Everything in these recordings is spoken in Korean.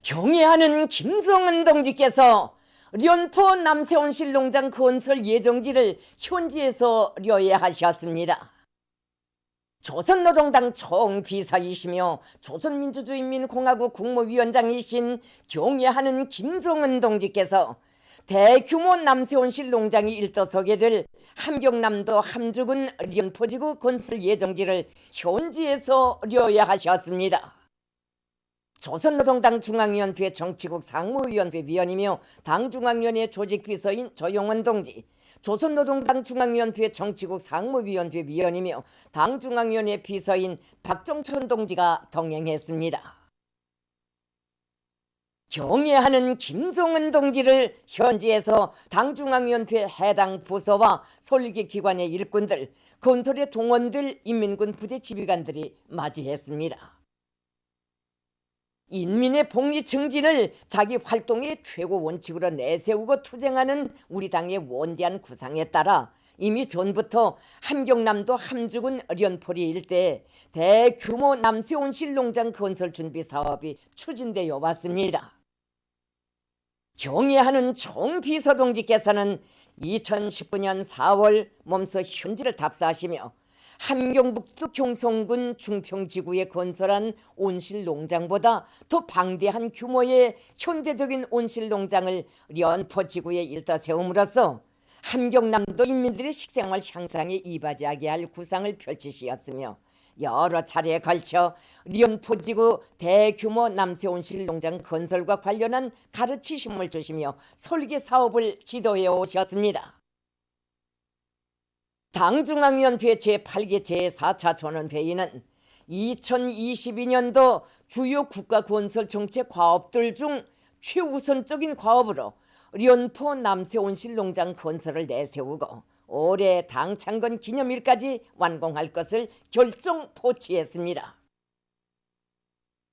경애하는 김성은 동지께서 련포 남세온실농장 건설 예정지를 현지에서 려예하셨습니다. 조선노동당 총비서이시며 조선민주주의인민공화국 국무위원장이신 경애하는 김성은 동지께서 대규모 남세온실 농장이 일떠서게 될 함경남도 함주군 련포지구 건설 예정지를 현지에서 려예하셨습니다. 조선노동당 중앙위원회 정치국 상무위원회 위원이며 당중앙위원회 조직비서인 조용원 동지, 조선노동당 중앙위원회 정치국 상무위원회 위원이며 당중앙위원회 비서인 박종천 동지가 동행했습니다. 경애하는 김성은 동지를 현지에서 당중앙위원회 해당 부서와 설계기관의 일꾼들, 건설에 동원될 인민군 부대 지휘관들이 맞이했습니다. 인민의 복리 증진을 자기 활동의 최고 원칙으로 내세우고 투쟁하는 우리 당의 원대한 구상에 따라 이미 전부터 함경남도 함주군 련포리 일대에 대규모 남세온실 농장 건설 준비 사업이 추진되어 왔습니다. 경애하는 총비서 동지께서는 2019년 4월 몸소 현지를 답사하시며 함경북도 경성군 중평지구에 건설한 온실농장보다 더 방대한 규모의 현대적인 온실농장을 련포지구에 일떠 세움으로써 함경남도 인민들의 식생활 향상에 이바지하게 할 구상을 펼치시었으며 여러 차례에 걸쳐 련포지구 대규모 남세온실농장 건설과 관련한 가르치심을 주시며 설계 사업을 지도해 오셨습니다. 당중앙위원회 제8기 제4차 전원회의는 2022년도 주요 국가건설 정책 과업들 중 최우선적인 과업으로 련포 남세온실농장 건설을 내세우고 올해 당 창건 기념일까지 완공할 것을 결정 포치했습니다.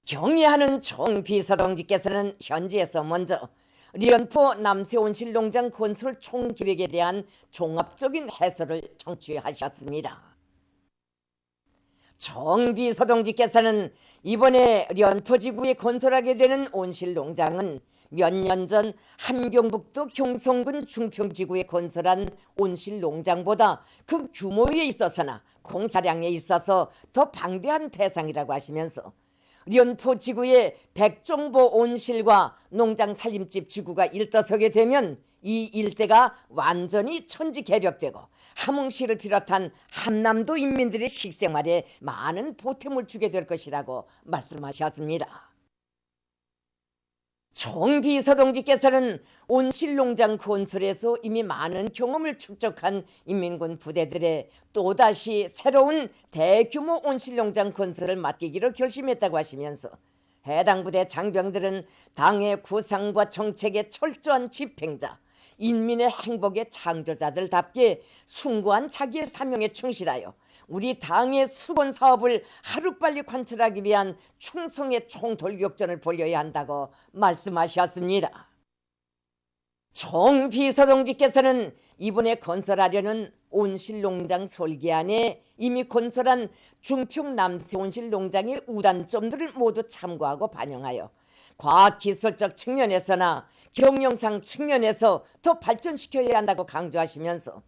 경애하는 총비서동지께서는 현지에서 먼저 련포 남세온실농장 건설 총기획에 대한 종합적인 해설을 청취하셨습니다. 총비서동지께서는 이번에 련포지구에 건설하게 되는 온실농장은 몇 년 전 함경북도 경성군 중평지구에 건설한 온실농장보다 그 규모에 있어서나 공사량에 있어서 더 방대한 대상이라고 하시면서 련포지구에 백종보 온실과 농장 살림집 지구가 일떠서게 되면 이 일대가 완전히 천지개벽되고 함흥시를 비롯한 함남도 인민들의 식생활에 많은 보탬을 주게 될 것이라고 말씀하셨습니다. 총비서동지께서는 온실농장 건설에서 이미 많은 경험을 축적한 인민군 부대들의 또다시 새로운 대규모 온실농장 건설을 맡기기로 결심했다고 하시면서 해당 부대 장병들은 당의 구상과 정책의 철저한 집행자, 인민의 행복의 창조자들답게 숭고한 자기의 사명에 충실하여 우리 당의 수건 사업을 하루빨리 관철하기 위한 충성의 총돌격전을 벌여야 한다고 말씀하셨습니다. 총비서동지께서는 이번에 건설하려는 온실농장 설계안에 이미 건설한 중평 남세온실농장의 우단점들을 모두 참고하고 반영하여 과학기술적 측면에서나 경영상 측면에서 더 발전시켜야 한다고 강조하시면서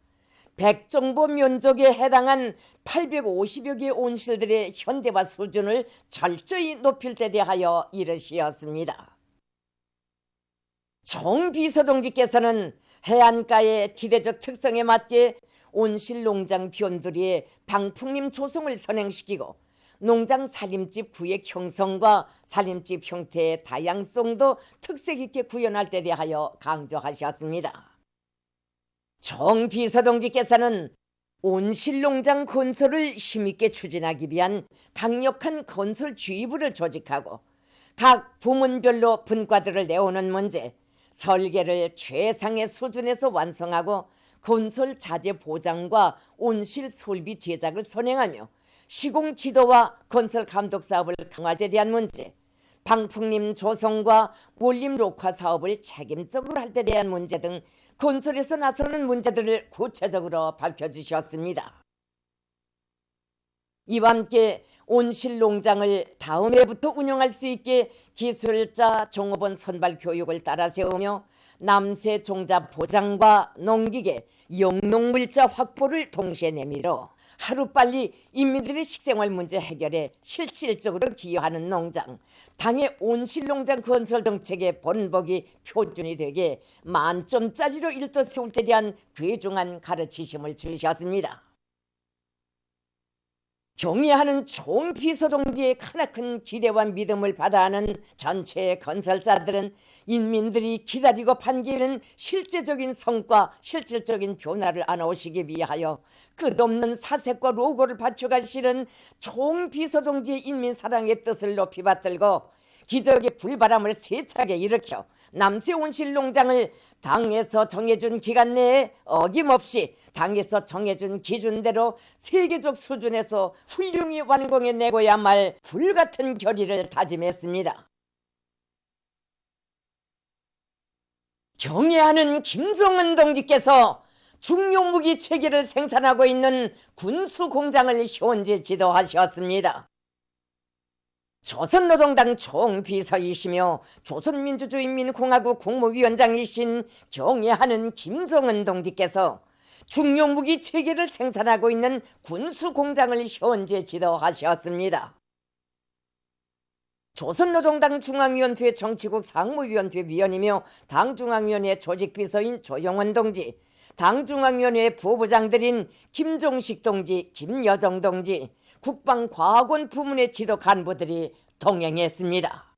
백종보 면적에 해당한 850여 개의 온실들의 현대화 수준을 철저히 높일 데 대하여 이르시었습니다. 총비서동지께서는 해안가의 지대적 특성에 맞게 온실농장 변두리에 방풍림 조성을 선행시키고 농장 살림집 구획 형성과 살림집 형태의 다양성도 특색 있게 구현할 데 대하여 강조하셨습니다. 총비서동지께서는 온실농장 건설을 힘있게 추진하기 위한 강력한 건설주의부를 조직하고 각 부문별로 분과들을 내오는 문제, 설계를 최상의 수준에서 완성하고 건설 자재 보장과 온실 설비 제작을 선행하며 시공 지도와 건설 감독 사업을 강화할 데 대한 문제, 방풍림 조성과 원림 녹화 사업을 책임적으로 할 데 대한 문제 등 건설에서 나서는 문제들을 구체적으로 밝혀주셨습니다. 이와 함께 온실 농장을 다음 해부터 운영할 수 있게 기술자 종업원 선발 교육을 따라 세우며 남새 종자 보장과 농기계, 영농물자 확보를 동시에 내밀어 하루빨리 인민들의 식생활 문제 해결에 실질적으로 기여하는 농장, 당의 온실농장 건설 정책의 본보기 표준이 되게 만점짜리로 일떠세울 때 대한 귀중한 가르치심을 주셨습니다. 경애하는 총비서동지의 크나큰 기대와 믿음을 받아하는 전체 건설자들은 인민들이 기다리고 반기는 실제적인 성과, 실질적인 변화를 안아오시기 위하여 끝없는 사색과 노고를 바쳐가시는 총비서동지의 인민사랑의 뜻을 높이 받들고 기적의 불바람을 세차게 일으켜 남새 온실농장을 당에서 정해준 기간 내에 어김없이 당에서 정해준 기준대로 세계적 수준에서 훌륭히 완공해내고야 말 불같은 결의를 다짐했습니다. 경애하는 김정은 동지께서 중요무기 체계를 생산하고 있는 군수공장을 현재 지도하셨습니다. 조선노동당 총비서이시며 조선민주주의인민공화국 국무위원장이신 경애하는 김정은 동지께서 중용무기 체계를 생산하고 있는 군수공장을 현재 지도하셨습니다. 조선노동당 중앙위원회 정치국 상무위원회 위원이며 당중앙위원회 조직비서인 조영원 동지, 당중앙위원회 부부장들인 김종식 동지, 김여정 동지, 국방과학원 부문의 지도 간부들이 동행했습니다.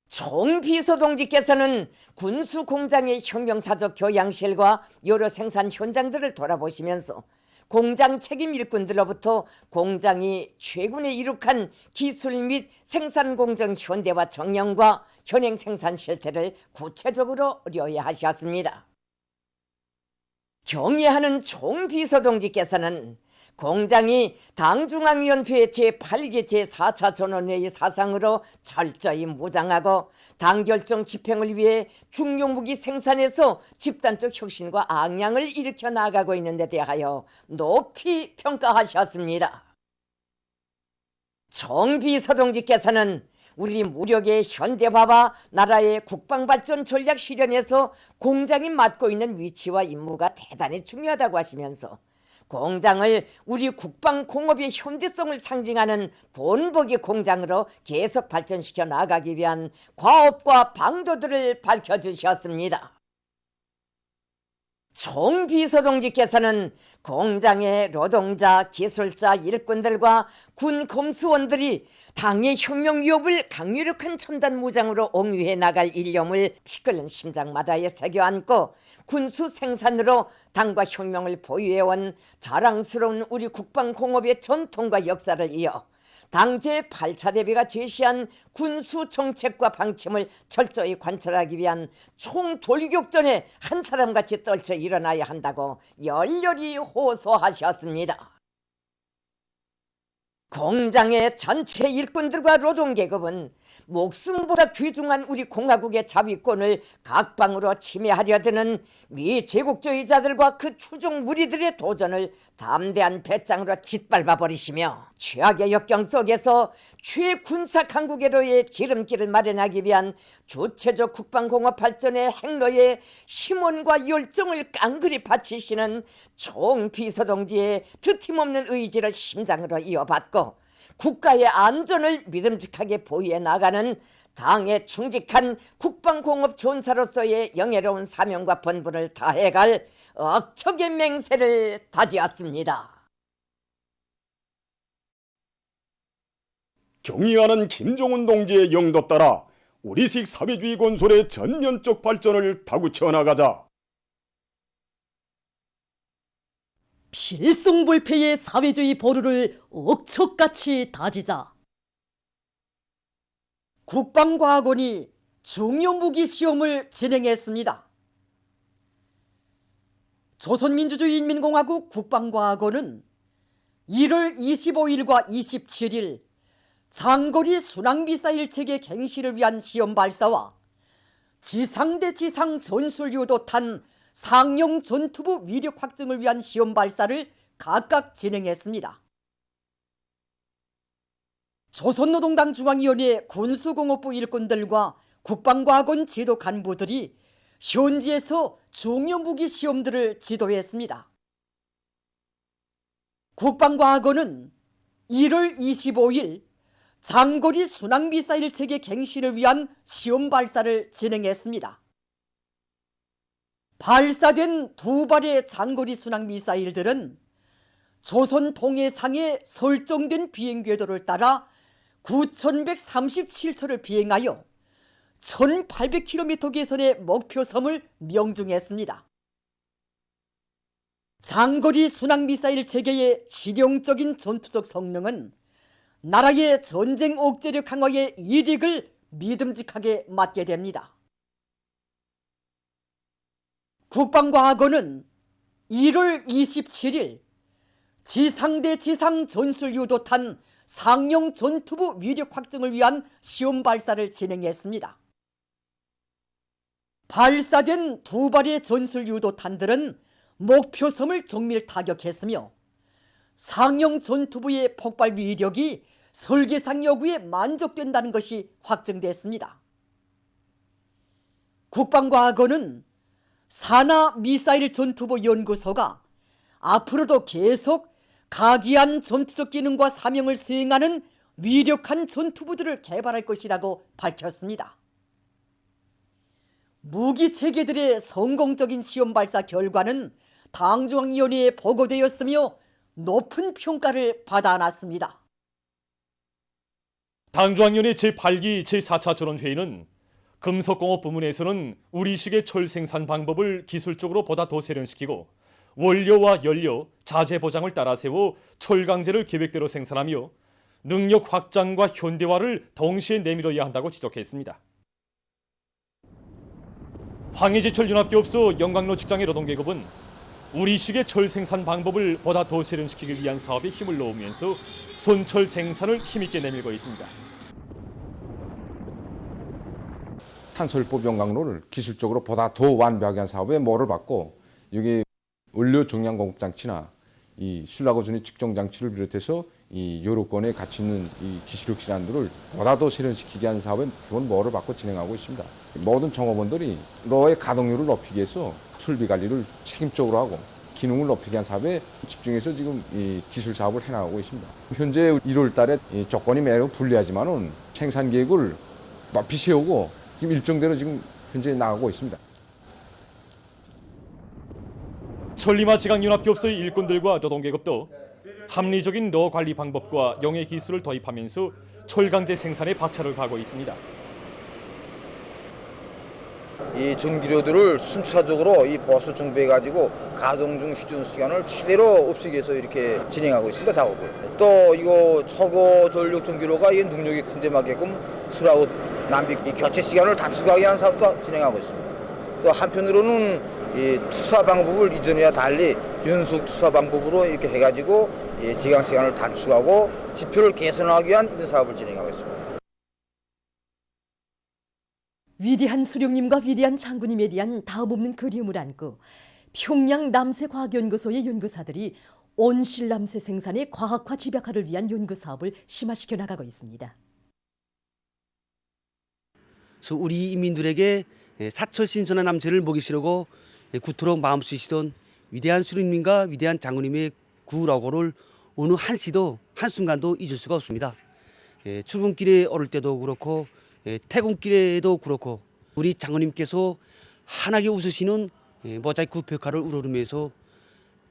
총비서동지께서는 군수공장의 혁명사적 교양실과 여러 생산 현장들을 돌아보시면서 공장 책임 일꾼들로부터 공장이 최근에 이룩한 기술 및 생산공정 현대화 정령과 현행 생산 실태를 구체적으로 의뢰하셨습니다. 경애하는 총비서동지께서는 공장이 당중앙위원회 제8기 제4차 전원회의 사상으로 철저히 무장하고 당결정 집행을 위해 중용무기 생산에서 집단적 혁신과 앙양을 일으켜 나가고 있는 데 대하여 높이 평가하셨습니다. 총비서동지께서는 우리 무력의 현대화와 나라의 국방발전 전략 실현에서 공장이 맡고 있는 위치와 임무가 대단히 중요하다고 하시면서 공장을 우리 국방공업의 현대성을 상징하는 본보기 공장으로 계속 발전시켜 나가기 위한 과업과 방도들을 밝혀주셨습니다. 총비서동지께서는 공장의 노동자, 기술자, 일꾼들과 군 검수원들이 당의 혁명 위협을 강력한 첨단 무장으로 옹위해 나갈 일념을 피 끓는 심장마다에 새겨 안고 군수 생산으로 당과 혁명을 보유해온 자랑스러운 우리 국방공업의 전통과 역사를 이어 당 제8차 대비가 제시한 군수 정책과 방침을 철저히 관철하기 위한 총돌격전에 한 사람같이 떨쳐 일어나야 한다고 열렬히 호소하셨습니다. 공장의 전체 일꾼들과 노동계급은 목숨보다 귀중한 우리 공화국의 자위권을 각방으로 침해하려 드는 미제국주의자들과 그 추종 무리들의 도전을 담대한 배짱으로 짓밟아 버리시며 최악의 역경 속에서 최군사 강국으로의 지름길을 마련하기 위한 주체적 국방공업 발전의 행로에 심원과 열정을 깡그리 바치시는 총비서동지의 드팀없는 의지를 심장으로 이어받고 국가의 안전을 믿음직하게 보유해 나가는 당에 충직한 국방공업 전사로서의 영예로운 사명과 본분을 다해갈 억척의 맹세를 다지었습니다. 경의하는 김정은 동지의 영도 따라 우리식 사회주의 건설의 전면적 발전을 다구쳐 나가자. 필승불패의 사회주의 보루를 억척같이 다지자. 국방과학원이 중요무기 시험을 진행했습니다. 조선민주주의인민공화국 국방과학원은 1월 25일과 27일 장거리 순항미사일 체계 갱신을 위한 시험 발사와 지상 대 지상 전술 유도탄 상용 전투부 위력 확증을 위한 시험 발사를 각각 진행했습니다. 조선노동당 중앙위원회 군수공업부 일꾼들과 국방과학원 지도 간부들이 현지에서 중요무기 시험들을 지도했습니다. 국방과학원은 1월 25일 장거리 순항미사일 체계 갱신을 위한 시험 발사를 진행했습니다. 발사된 두 발의 장거리 순항미사일들은 조선 동해상에 설정된 비행궤도를 따라 9,137초를 비행하여 1,800km 계선의 목표섬을 명중했습니다. 장거리 순항미사일 체계의 실용적인 전투적 성능은 나라의 전쟁 억제력 강화의 이익을 믿음직하게 맡게 됩니다. 국방과학원은 1월 27일 지상 대 지상 전술 유도탄 상용 전투부 위력 확정을 위한 시험 발사를 진행했습니다. 발사된 두 발의 전술 유도탄들은 목표섬을 정밀 타격했으며 상용 전투부의 폭발 위력이 설계상 요구에 만족된다는 것이 확정됐습니다. 국방과학원은 산하 미사일 전투부 연구소가 앞으로도 계속 가기한 전투적 기능과 사명을 수행하는 위력한 전투부들을 개발할 것이라고 밝혔습니다. 무기 체계들의 성공적인 시험 발사 결과는 당중앙위원회에 보고되었으며 높은 평가를 받아놨습니다. 당중앙위원회 제8기 제4차 전원회의는 금속공업 부문에서는 우리식의 철 생산 방법을 기술적으로 보다 더 세련시키고 원료와 연료, 자재 보장을 따라 세워 철강제를 계획대로 생산하며 능력 확장과 현대화를 동시에 내밀어야 한다고 지적했습니다. 황해제철융합기업소 영광로 직장의 노동계급은 우리식의 철 생산 방법을 보다 더 세련시키기 위한 사업에 힘을 넣으면서 선철 생산을 힘있게 내밀고 있습니다. 탄소일법 영광로를 기술적으로 보다 더 완벽하게 한 사업에 모를 받고 여기 원료 정량 공급 장치나 이 신라고준위 측정 장치를 비롯해서 이 요로권에 같이 있는 이 기술력 실안들을 보다 더 세련시키게 하는 사업에 기본 모를 받고 진행하고 있습니다. 모든 종업원들이 로의 가동률을 높이기 위해서 설비 관리를 책임적으로 하고 기능을 높이게 한 사업에 집중해서 지금 이 기술 사업을 해나가고 있습니다. 현재 1월 달에 이 조건이 매우 불리하지만은 생산 계획을 높이 세우고 지금 일정대로 지금 현재 나가고 있습니다. 천리마 지강융합기업소의 일꾼들과 노동계급도 합리적인 로 관리 방법과 영해 기술을 도입하면서 철강제 생산에 박차를 가하고 있습니다. 이 전기료들을 순차적으로 이 버스 정비해가지고 가동 중 휴전 시간을 최대로 없애기 위해서 이렇게 진행하고 있습니다. 작업을. 또 이거 초고 전력 전기료가 이 능력이 큰데 맞게끔 수라고 낭비 교체 시간을 단축하게 한 사업도 진행하고 있습니다. 또 한편으로는 이 투사 방법을 이전에와 달리 연속 투사 방법으로 이렇게 해가지고 이 지강 시간을 단축하고 지표를 개선하기 위한 이런 사업을 진행하고 있습니다. 위대한 수령님과 위대한 장군님에 대한 다음없는 그리움을 안고 평양 남새과학연구소의 연구사들이 온실 남새 생산의 과학화 집약화를 위한 연구 사업을 심화시켜 나가고 있습니다. 그래서 우리 인민들에게 사철 신선한 남새를 먹이 시려고 구토록 마음 쓰시던 위대한 수령님과 위대한 장군님의 구라고를 어느 한시도 한순간도 잊을 수가 없습니다. 출근길에 오를 때도 그렇고 퇴근길에도 그렇고 우리 장군님께서 환하게 웃으시는 모자이크 벽화를 우러르면서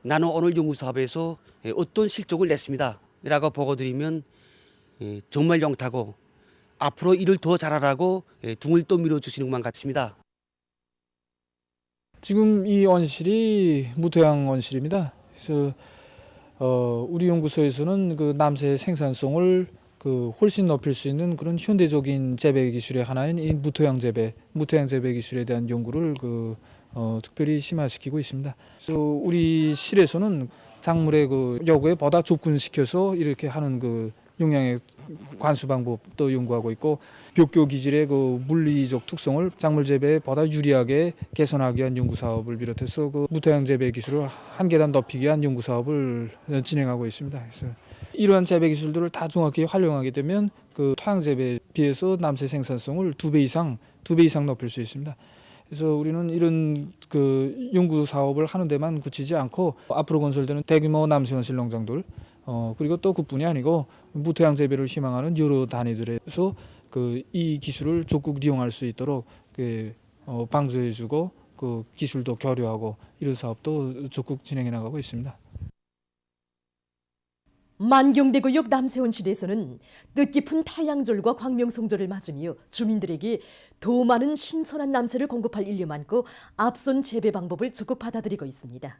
나는 오늘 연구사업에서 어떤 실적을 냈습니다 라고 보고드리면 정말 영타고 앞으로 일을 더 잘하라고 등을 또 밀어주시는 것 같습니다. 지금 이 원실이 무토양 원실입니다. 그래서 우리 연구소에서는 그 남새 생산성을 훨씬 높일 수 있는 그런 현대적인 재배 기술의 하나인 이 무토양 재배 기술에 대한 연구를 특별히 심화시키고 있습니다. 그래서 우리 실에서는 작물의 요구에 보다 접근시켜서 이렇게 하는 용량의 관수 방법도 연구하고 있고 벽교 기질의 물리적 특성을 작물 재배에 보다 유리하게 개선하기 위한 연구 사업을 비롯해서 무토양 재배 기술을 한 계단 높이기 위한 연구 사업을 진행하고 있습니다. 그래서 이러한 재배 기술들을 다 정확히 활용하게 되면 그 토양 재배에 비해서 남새 생산성을 2배 이상 높일 수 있습니다. 그래서 우리는 이런 그 연구 사업을 하는 데만 그치지 않고 앞으로 건설되는 대규모 남새 온실 농장들 그리고 또 그뿐이 아니고 무토양 재배를 희망하는 여러 단위들에서 그 이 기술을 적극 이용할 수 있도록 방조해주고 그 기술도 교류하고 이런 사업도 적극 진행해 나가고 있습니다. 만경대구역 남새온실에서는 뜻깊은 태양절과 광명성절을 맞으며 주민들에게 더 많은 신선한 남새를 공급할 일념 많고 앞선 재배 방법을 적극 받아들이고 있습니다.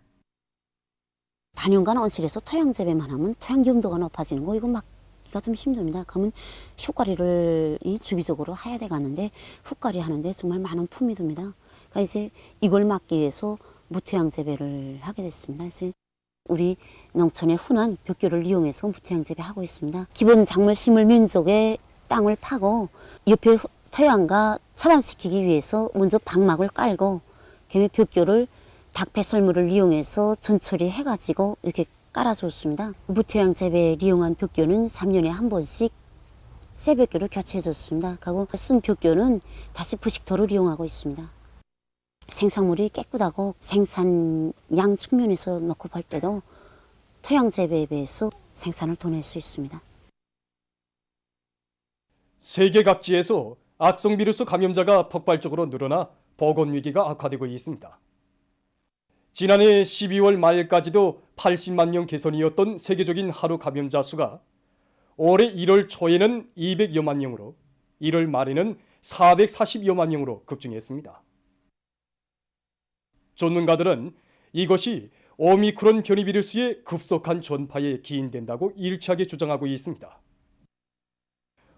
단연간 온실에서 토양 재배만 하면 토양 염도가 높아지는 거 이거 막기가 좀 힘듭니다. 그러면 흙가리를 주기적으로 해야 돼 가는데 흙가리 하는데 정말 많은 품이 듭니다. 그러니까 이제 이걸 막기 위해서 무토양 재배를 하게 됐습니다. 그래서 우리 농촌의 흔한 벽교를 이용해서 무토양 재배하고 있습니다. 기본 작물 심을 면적의 땅을 파고 옆에 토양과 차단시키기 위해서 먼저 방막을 깔고 그다음에 벽교를 닭 배설물을 이용해서 전처리 해가지고 이렇게 깔아줬습니다. 무토양 재배에 이용한 벽교는 3년에 한 번씩 새 벽교를 교체해줬습니다. 그리고 쓴 벽교는 다시 부식토를 이용하고 있습니다. 생산물이 깨끗하고 생산량 측면에서 놓고 볼 때도 토양 재배에 비해서 생산을 더 낼 수 있습니다. 세계 각지에서 악성 비루스 감염자가 폭발적으로 늘어나 보건 위기가 악화되고 있습니다. 지난해 12월 말까지도 80만 명 개선이었던 세계적인 하루 감염자 수가 올해 1월 초에는 200여만 명으로 1월 말에는 440여만 명으로 급증했습니다. 전문가들은 이것이 오미크론 변이 비루스의 급속한 전파에 기인된다고 일치하게 주장하고 있습니다.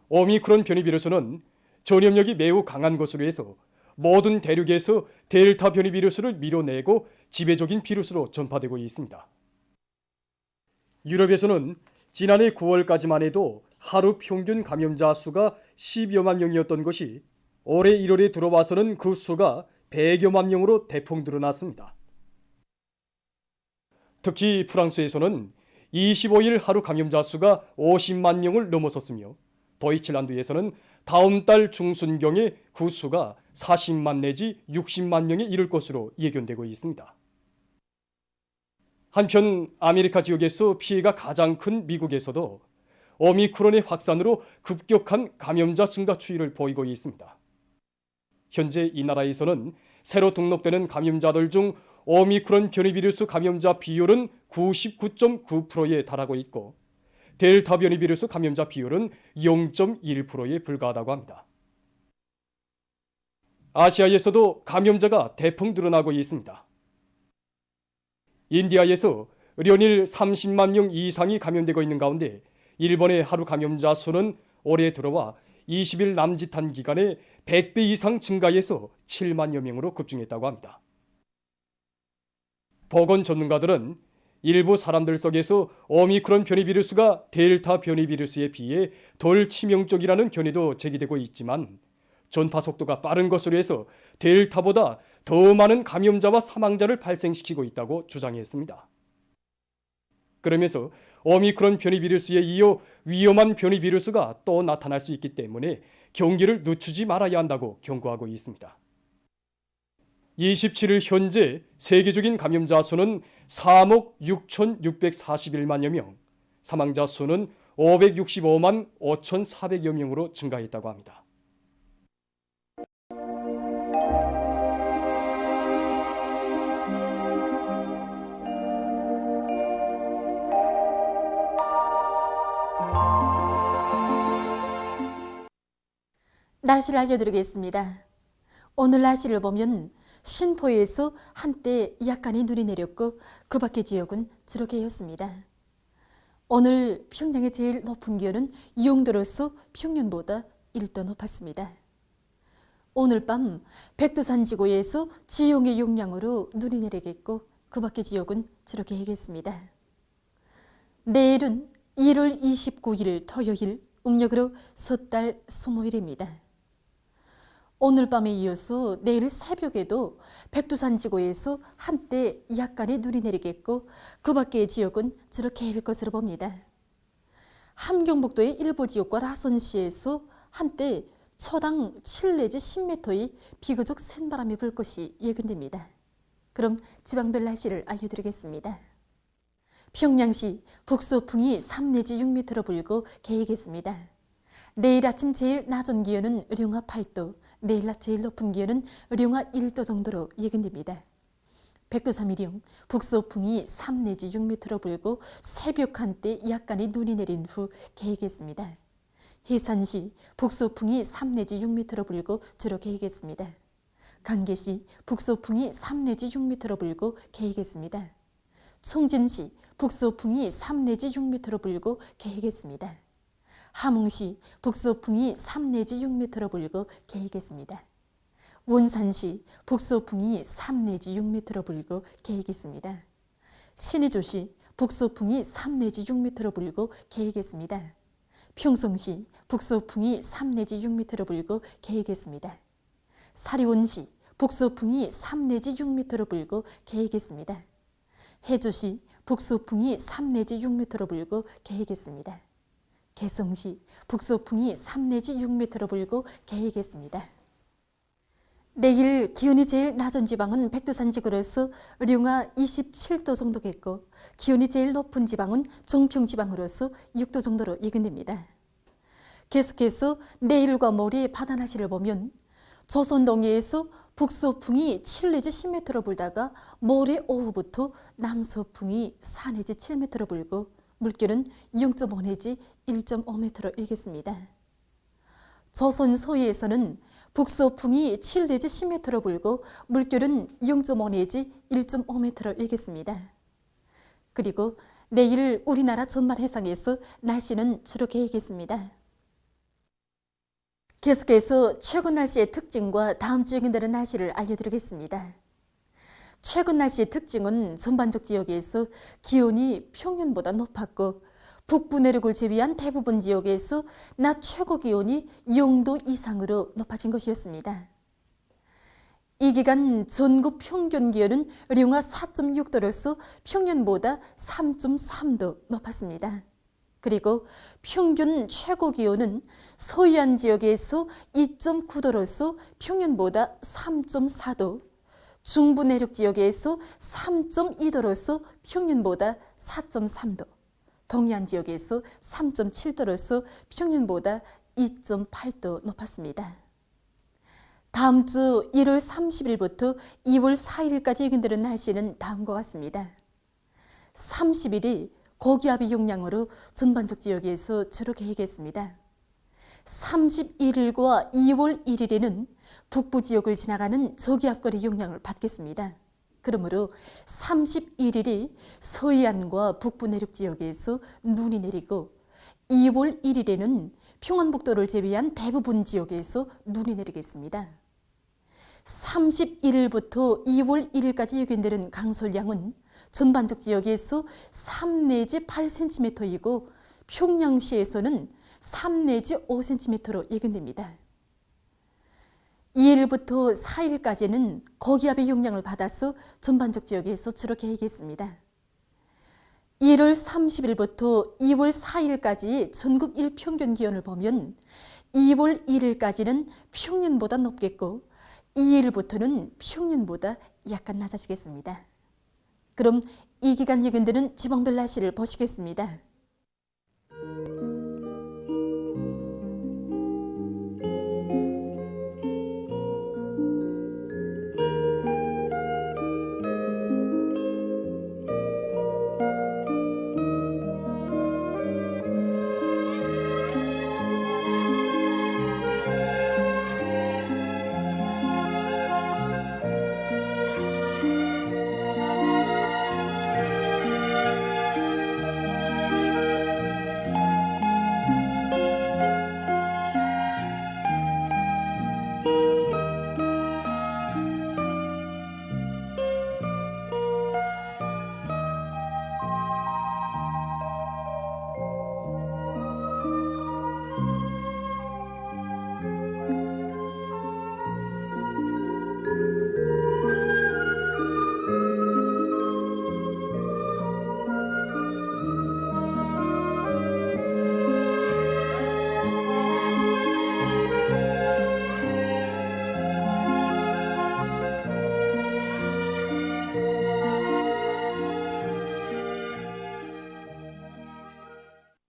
오미크론 변이 비루스는 전염력이 매우 강한 것으로 해서 모든 대륙에서 델타 변이 비루스를 밀어내고 지배적인 비루스로 전파되고 있습니다. 유럽에서는 지난해 9월까지만 해도 하루 평균 감염자 수가 10여만 명이었던 것이 올해 1월에 들어와서는 그 수가 100여만 명으로 대폭 늘어났습니다. 특히 프랑스에서는 25일 하루 감염자 수가 50만 명을 넘어섰으며 도이칠란드에서는 다음 달 중순경에 그 수가 40만 내지 60만 명에 이를 것으로 예견되고 있습니다. 한편 아메리카 지역에서 피해가 가장 큰 미국에서도 오미크론의 확산으로 급격한 감염자 증가 추이를 보이고 있습니다. 현재 이 나라에서는 새로 등록되는 감염자들 중 오미크론 변이 비루스 감염자 비율은 99.9%에 달하고 있고 델타 변이 비루스 감염자 비율은 0.1%에 불과하다고 합니다. 아시아에서도 감염자가 대폭 늘어나고 있습니다. 인디아에서 연일 30만 명 이상이 감염되고 있는 가운데 일본의 하루 감염자 수는 올해 들어와 20일 남짓한 기간에 100배 이상 증가해서 7만여 명으로 급증했다고 합니다. 보건 전문가들은 일부 사람들 속에서 오미크론 변이 비루스가 델타 변이 비루스에 비해 덜 치명적이라는 견해도 제기되고 있지만 전파 속도가 빠른 것으로 해서 델타보다 더 많은 감염자와 사망자를 발생시키고 있다고 주장했습니다. 그러면서 오미크론 변이 비루스에 이어 위험한 변이 비루스가 또 나타날 수 있기 때문에 경계를 늦추지 말아야 한다고 경고하고 있습니다. 27일 현재 세계적인 감염자 수는 3억 6,641만여 명, 사망자 수는 565만 5,400여 명으로 증가했다고 합니다. 날씨를 알려드리겠습니다. 오늘 날씨를 보면 신포에서 한때 약간의 눈이 내렸고 그 밖의 지역은 주로 개였습니다. 오늘 평양의 제일 높은 기온은 영도로서 평년보다 1도 높았습니다. 오늘 밤 백두산 지구에서 지용의 용량으로 눈이 내리겠고 그 밖의 지역은 주로 개겠습니다. 내일은 1월 29일 토요일 음력으로 섣달 20일입니다. 오늘 밤에 이어서 내일 새벽에도 백두산 지구에서 한때 약간의 눈이 내리겠고 그 밖의 지역은 주로 개일 것으로 봅니다. 함경북도의 일부 지역과 라선시에서 한때 초당 7 내지 10m의 비교적 센 바람이 불 것이 예견됩니다. 그럼 지방별 날씨를 알려드리겠습니다. 평양시 북서풍이 3 내지 6m로 불고 개이겠습니다. 내일 아침 제일 낮은 기온은 영하 8도, 내일 낮 제일 높은 기온은 영하 1도 정도로 예견됩니다. 백두산미령 북서풍이 3 내지 6m로 불고 새벽 한때 약간의 눈이 내린 후 개이겠습니다. 해산시 북서풍이 3 내지 6m로 불고 주로 개이겠습니다. 강계시 북서풍이 3 내지 6m로 불고 개이겠습니다. 총진시 북서풍이 3 내지 6m로 불고 개이겠습니다. 함흥시 북서풍이 3 내지 6m로 불고 개이겠습니다. 원산시 북서풍이 3 내지 6m로 불고 개이겠습니다. 신의주시 북서풍이 3 내지 6m로 불고 개이겠습니다. 평성시 북서풍이 3 내지 6m로 불고 개이겠습니다. 사리온시 북서풍이 3 내지 6m로 불고 개이겠습니다. 해주시 북서풍이 3 내지 6m로 불고 개이겠습니다. 개성시 북서풍이 3 내지 6m로 불고 개이겠습니다. 내일 기온이 제일 낮은 지방은 백두산 지구로서 영하 27도 정도겠고 기온이 제일 높은 지방은 종평 지방으로서 6도 정도로 예견됩니다. 계속해서 내일과 모레의 바다 날씨를 보면 조선 동해에서 북서풍이 7 내지 10m로 불다가 모레 오후부터 남서풍이 4 내지 7m로 불고 물결은 0.5 내지 1.5m로 일겠습니다. 조선 서해에서는 북서풍이 7 내지 10m로 불고 물결은 0.5 내지 1.5m로 일겠습니다. 그리고 내일 우리나라 전만 해상에서 날씨는 주로 개이겠습니다. 계속해서 최근 날씨의 특징과 다음 주에 예견되는 날씨를 알려드리겠습니다. 최근 날씨의 특징은 전반적 지역에서 기온이 평년보다 높았고 북부 내륙을 제외한 대부분 지역에서 낮 최고 기온이 0도 이상으로 높아진 것이었습니다. 이 기간 전국 평균 기온은 영하 4.6도로서 평년보다 3.3도 높았습니다. 그리고 평균 최고 기온은 서해안 지역에서 2.9도로서 평년보다 3.4도, 중부 내륙 지역에서 3.2도로서 평년보다 4.3도, 동해안 지역에서 3.7도로서 평년보다 2.8도 높았습니다. 다음 주 1월 30일부터 2월 4일까지 예견되는 날씨는 다음과 같습니다. 30일이 고기압의 영향으로 전반적 지역에서 주로 개이겠습니다. 31일과 2월 1일에는 북부 지역을 지나가는 저기압거리 영향을 받겠습니다. 그러므로 31일이 서해안과 북부 내륙 지역에서 눈이 내리고 2월 1일에는 평안북도를 제외한 대부분 지역에서 눈이 내리겠습니다. 31일부터 2월 1일까지 예견되는 강솔량은 전반적 지역에서 3 내지 8cm이고 평양시에서는 3 내지 5cm로 예견됩니다. 2일부터 4일까지는 고기압의 영향을 받아서 전반적 지역에서 주로 개이겠습니다. 1월 30일부터 2월 4일까지 전국 일평균 기온을 보면 2월 1일까지는 평년보다 높겠고 2일부터는 평년보다 약간 낮아지겠습니다. 그럼 이 기간 예견되는 지방별 날씨를 보시겠습니다.